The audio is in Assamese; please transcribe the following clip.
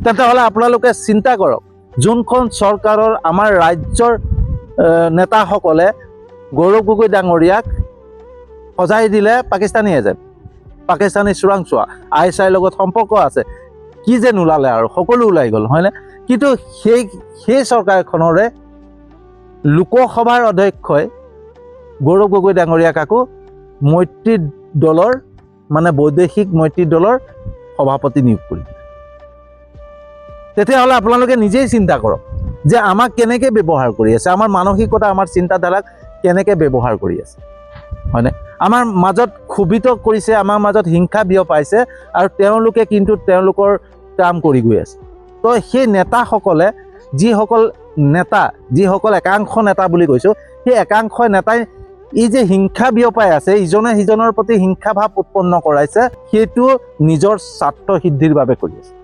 তেতিয়াহ'লে আপোনালোকে চিন্তা কৰক, যোনখন চৰকাৰৰ আমাৰ ৰাজ্যৰ নেতাসকলে গৌৰৱ গগৈ ডাঙৰীয়াক সজাই দিলে পাকিস্তানী এজেণ্ট, পাকিস্তানী চোৰাংচোৱা, ISIৰ লগত সম্পৰ্ক আছে, কি যে নোলালে আৰু সকলো ওলাই গ'ল, হয়নে? কিন্তু সেই চৰকাৰখনৰে লোকসভাৰ অধ্যক্ষই গৌৰৱ গগৈ ডাঙৰীয়াক আকৌ মৈত্ৰী দলৰ মানে বৈদেশিক মৈত্ৰী দলৰ সভাপতি নিয়োগ কৰিলে। তেতিয়াহ'লে আপোনালোকে নিজেই চিন্তা কৰক যে আমাক কেনেকৈ ব্যৱহাৰ কৰি আছে, আমাৰ মানসিকতা, আমাৰ চিন্তাধাৰাক কেনেকৈ ব্যৱহাৰ কৰি আছে, হয়নে? আমাৰ মাজত ক্ষোভিত কৰিছে, আমাৰ মাজত হিংসা বিয়পাইছে, আৰু তেওঁলোকে কিন্তু তেওঁলোকৰ কাম কৰি গৈ আছে। তো সেই নেতাসকলে, যিসকল একাংশ নেতা বুলি কৈছোঁ, সেই একাংশ নেতাই এই যে হিংসা বিয়পাই আছে, ইজনে সিজনৰ প্ৰতি হিংসা ভাৱ উৎপন্ন কৰাইছে, সেইটো নিজৰ স্বাৰ্থ সিদ্ধিৰ বাবে কৰি আছে।